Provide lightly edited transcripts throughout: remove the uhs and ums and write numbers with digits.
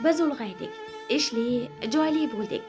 Biz ulg'aydik, ishli, joyli bo'ldik.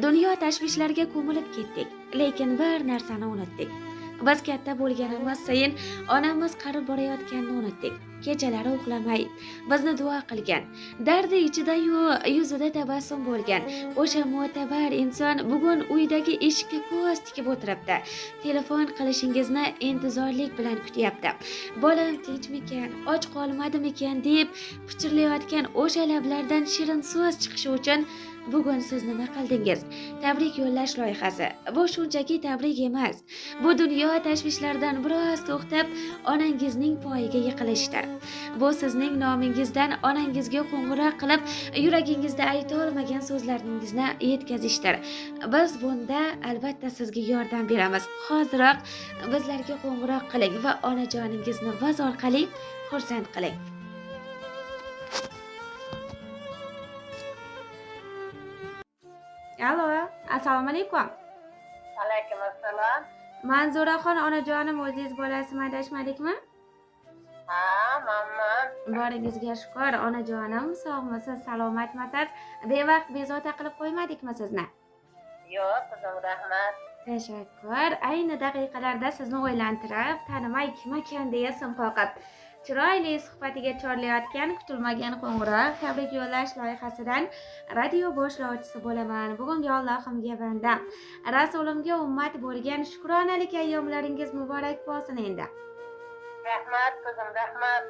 Dunyo tashvishlariga ko'milib ketdik, lekin bir narsani unutdik. Biz katta bo'lganimiz sayin onamiz qarib borayotganini unutdik. Kechalari uxlamay bizni duo qilgan, dardi ichida-yu yuzida tabassum bo'lgan o'sha mo'tabar inson bugun uydagi eshikka ko'z tikib o'tiribdi. Telefon qilishingizni intizorlik bilan kutyapti. Bolam tinchmikan, och qolmadimikan deb pichirlayotgan o'sha lablardan shirin so'z chiqishi uchun bugun siz nima qildingiz? Tabrik yo'llash loyihasi. Bu shunchaki tabrik emas. Bu dunyo tashvishlaridan biroz to'xtab, onangizning poyiga yiqilishdir. Bu sizning nomingizdan onangizga qo'ng'iroq qilib, yuragingizda ayta olmagan so'zlaringizni yetkazishdir. Biz bunda albatta sizga yordam beramiz. Hoziroq bizlarga qo'ng'iroq qiling va onajoningizni biz orqali xursand qiling. Alo, assalomu alaykum. Alaykum assalom. Manzuraxon onajonim, o'zingiz bolasimi, adashmadikmi? Ha, manman. Boringizga shukr, onajonim, sog'misiz, salomatmisiz? Bevaqt bezovta qilib qo'ymadikmi sizni? Yo'q, qizim, rahmat. Tashakkur. Ayni daqiqalarda sizni o'ylantirib, tanimay kim ekan deya sim qoqib, chiroyli suhbatiga chorlayotgan kutilmagan qo'ng'iroq tabrik yo'llash loyihasidan radio boshlovchisi bo'laman. Bugungi Allohimga banda, Rasulimga ummat bo'lgan shukronalik ayyomlaringiz muborak bo'lsin endi. Rahmat, qizim, rahmat.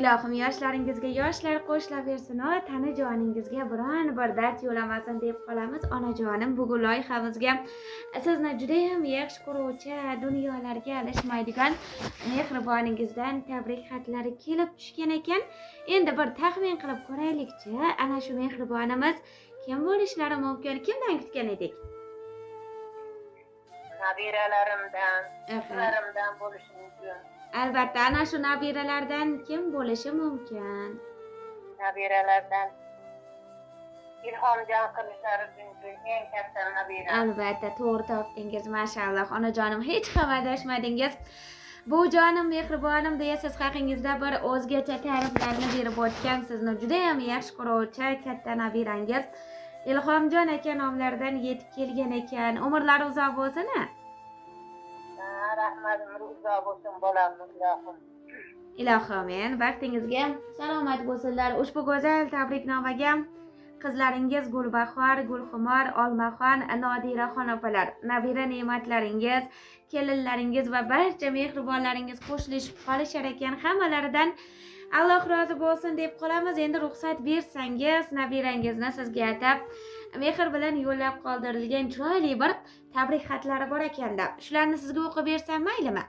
Ilohim yoshlaringizga yoshlar qo'shilaversin, tani joningizga biron bir dard yo'lamasin deb qolamiz. Onajonim, bugun loyihamizga sizni juda ham yaxshi ko'ruvchi, dunyolarga alishmaydigan mehriboningizdan tabrik xatlari kelib tushgan ekan. Endi bir taxmin qilib ko'raylikchi, ana shu mehribonimiz kim bo'lishlari mumkin? Kimdan kutgan edik? Nabiralarimdan, qizlarimdan bo'lishi mumkin. Albatta, ana shu nabiralardan kim bo'lishi mumkin? Nabiralardan ilhomjon qilishlari mumkin. Eng katta nabira. Albatta, to'g'ri topdingiz, mashalloh. Onajonim, hech ham adashmadingiz. Bu jonim, mehribonim deya siz haqingizda bir o'zgacha ta'riflarni berib o'tgan, sizni juda ham yaxshi ko'ruvchi katta nabirangiz Ilhomjon aka nomlaridan yetib kelgan ekan. Umrlari uzoq bo'lsin. Rahmat, umri uzoq bo'lsin bolamni, ilohim. Ilohim, vaqtingizga salomat bo'lsinlar. Ushbu go'zal tabriknomaga qizlaringiz Gulbahor, Gulxumor, Olmaxon, Nodiraxon opalar, nabira ne'matlaringiz, kelinlaringiz va barcha mehribonlaringiz qo'shilishib qolishar ekan. Hammalaridan Alloh rozi bo'lsin deb qolamiz. Endi ruxsat bersangiz, nabirangizni sizga atab mehr bilan yo'llab qoldirilgan chiroyli bir tabrik xatlari bor ekanda. Shularni sizga o'qib bersam maylimi?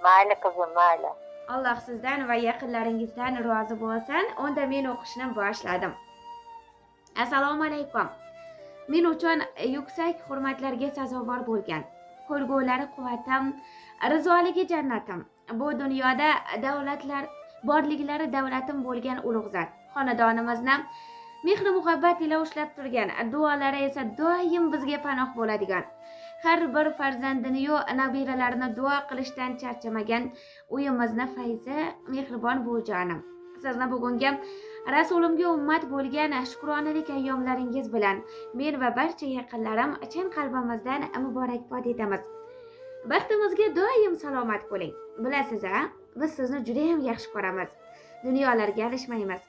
Mayli qizim, mayli. Alloh sizdan va yaqinlaringizdan rozi bo'lsin. Unda men o'qishni boshladim. Assalomu alaykum. Men uchun yuksak hurmatlarga sazovor bo'lgan, ko'rguvlari quvvatim, rizoligi jannatim, bu dunyoda davlatlar borliklari davlatim bo'lgan ulug' zot, xonadonimizni mehr muhabbat ila ushlab turgan, duolari esa doim bizga panoh bo'ladigan, har bir farzandini-yu nabiralarini duo qilishdan charchamagan uyimizni fayzi mehribon buvijonim. Sizni bugungi Rasulimga ummat bo'lgan shukronalik ayyomlaringiz bilan men va barcha yaqinlarim chin qalbimizdan muborakbod etamiz. Baxtimizga doim salomat bo'ling. Bilasiz, biz sizni juda ham yaxshi ko'ramiz. Dunyolarga alishmaymiz.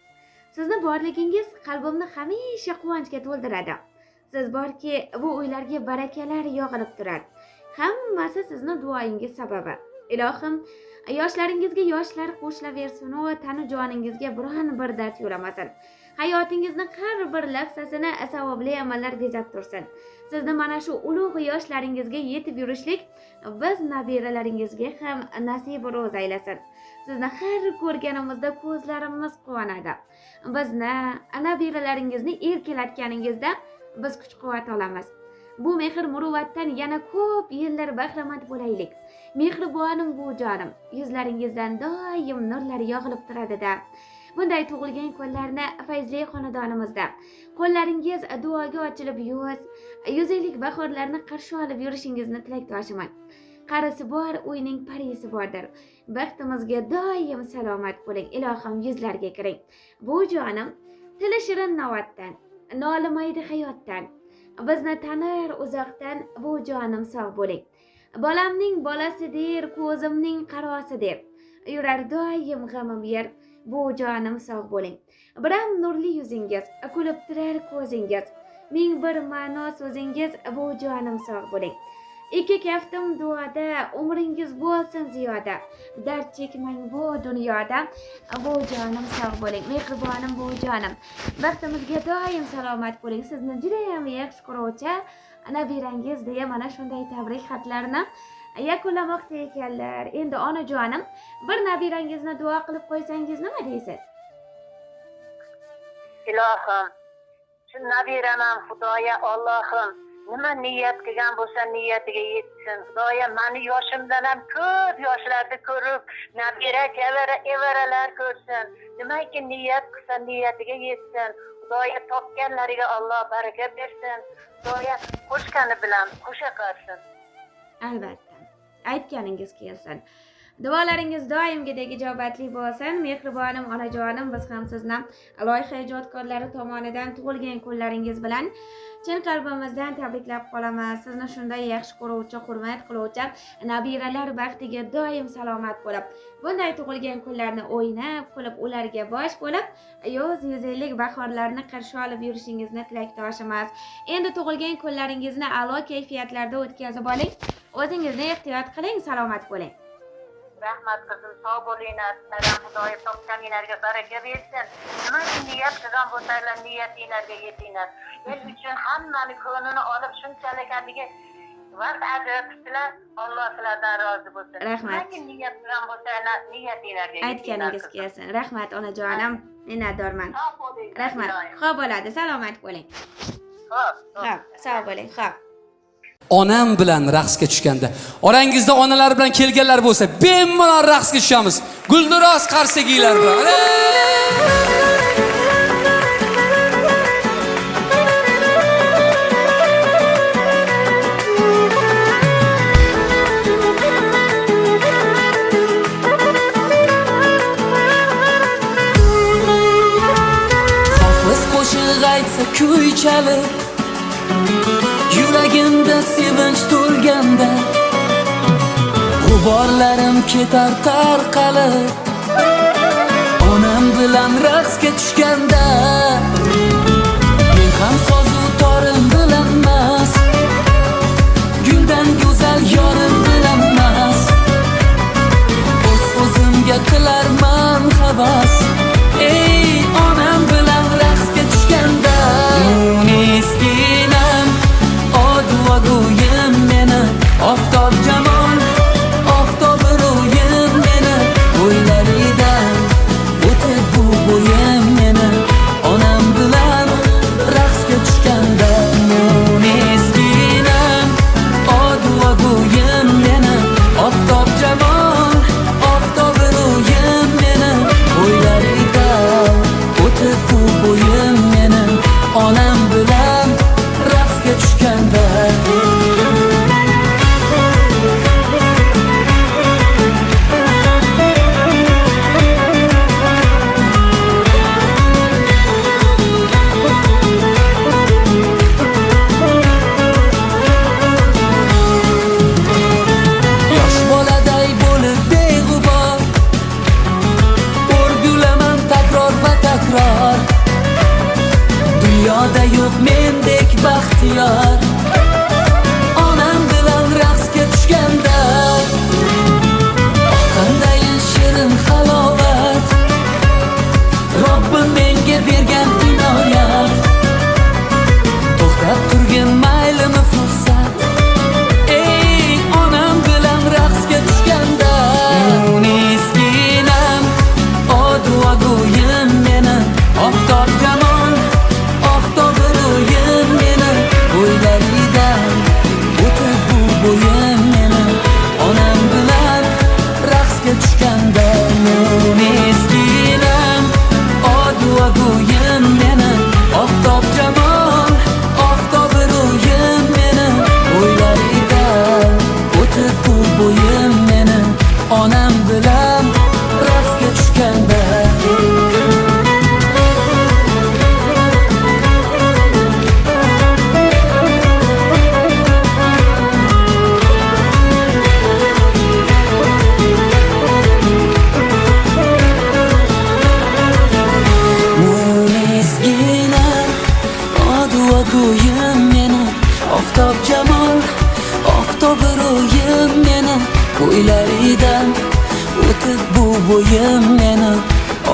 Sizni borligingiz qalbimni hamisha quvonchga to'ldiradi. Siz borki, bu uylarga barakalar yog'ilib turadi. Hammasi sizni duoyingiz sababi. Ilohim yoshlaringizga yoshlar qo'shilaversin va tani joningizga biron bir dard yo'lamasin. Hayotingizni har bir lahzasini savobli amallar bezab tursin. Sizni mana shu ulug' yoshlaringizga yetib yurishlik biz nabiralaringizga ham nasib ro'z aylasin. Sizni har ko'rganimizda ko'zlarimiz quvonadi. Bizni nabiralaringizni erkalatganingizda biz kuch-quvvat olamiz. Bu mehr muruvvatdan yana ko'p yillar bahramand bo'laylik. Mehribonim bu jonim, yuzlaringizdan doim nurlar yog'ilib turadi-da. Bunday tug'ilgan kunlarni fayzli xonadonimizda qo'llaringiz duoga ochilib yuzlik bahorlarni qarshi olib yurishingizni tilakdoshiman. Qarisi bor uyning parisi bordir. Baxtimizga doim salomat bo'ling. Ilohim yuzlarga kiring. Bu jonim Tili shirin navatdan, nolimaydi hayotdan. Bizni tanir uzoqdan, bu jonim sog' bo'ling. Bolamning bolasidir, ko'zimning qarosidir. Yurar doim g'amim yer, bu jonim sog' bo'ling. Biram nurli yuzingiz, kulib turar ko'zingiz. Ming bir ma'no so'zingiz, bu jonim sog' bo'ling. Ikki kaftim duoda, umringiz bo'lsin ziyoda. Dard chekmang bu dunyoda, bu jonim sog' bo'ling. Mehribonim bu jonim. Baxtimizga doim salomat bo'ling. Sizni juda ham yaxshi ko'ruvchi nabirangiz deya mana shunday tabrik xatlarini yakunlamoqchi ekanlar. Endi onajonim, bir nabirangizni duo qilib qo'ysangiz nima deysiz? Ilohim, shu nabiraman Xudoya Allohim, nima niyat qilgan bo'lsa niyatiga yetsin. Xudoya meni yoshimdan ham ko'p yoshlarni ko'rib, nabira evaralar ko'rsin. Nimaki niyat qilsa niyatiga yetsin. Xudoya topganlariga Alloh baraka bersin. Xudoya qo'shgani bilan qo'sha qolsin. Albatta. Aytganingiz kelsin. Duolaringiz doimgidek ijobatli bo'lsin. Mehribonim onajonim, biz ham sizni loyiha ijodkorlari tomonidan tug'ilgan kunlaringiz bilan chin qalbimizdan tabriklab qolamiz. Sizni shunday yaxshi ko'ruvchi, hurmat qiluvchi nabiralar baxtiga doim salomat bo'lib, bunday tug'ilgan kunlarni o'ynab, kulib, ularga bosh bo'lib, 100-150 bahorlarni qarshi olib yurishingizni tilakdoshimiz. Endi tug'ilgan kunlaringizni a'lo kayfiyatlarda o'tkazib oling. O'zingizni ehtiyot qiling, salomat bo'ling. Rahmat qizim, sog' bo'linglar. Xudoya topganinglarga baraka bersin. Nima niyat qilgan bo'lsanglar, niyatinglarga yetinglar. El uchun hammani ko'nglini olib shunchalik haliga vaqt ajratibsizlar. Alloh sizlardan rozi bo'lsin. Rahmat. Nima niyat qilgan bo'lsanglar, niyatinglarga yetinglar. Aytganingiz kelsin. Rahmat onajonim, minnatdorman. Sog' bo'ling. Rahmat. Xo'p bo'ladi, salomat bo'ling. Xo'p. Sog' bo'ling. Xo'p. Onam bilan raqsga tushganda, orangizda onalar bilan kelganlar bo'lsa, bemalol raqsga tushamiz. Gulduros qarsakiylar bilan. Hofiz qo'shiq aytsa kuy chalib, yuragimda sevinch to'lganda, g'uborlarim ketar tarqalib, onam bilan raqsga tushganda, men ham sozu torim bilan emas, guldan go'zal yorim bilan emas, o'z-o'zimga qilarman havas. Ey onam bilan raqsga tushganda, miskinam duogo'yim meni, oftob jamol, oftob ro'yim meni, o'ylaridan o'tib bu bo'yim meni, onam bilan raqsga tushganda, miskinam duogo'yim meni, oftob jamol, oftob ro'yim meni, o'ylaridan o'tib bu bo'yim meni, onam bilan raqsga tushganda. Yosh boladay bo'lib beg'ubor, o'rgulaman takror va takror, dunyoda yo'q mendek baxtiyor, onam bilan raqsga tushganda, qandayin shirin halovat, Robbim menga bergan inoyat, to'xtab turgin maylimi fursat, ey onam bilan raqsga tushganda, miskinam duogo'yim meni, oftob jamol, oftob ro'yim meni, o'ylaridan o'tib bu bo'yim meni, onam bilan raqsga tushganda, miskinam duogo'yim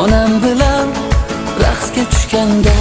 onam bilan raqsga tushganda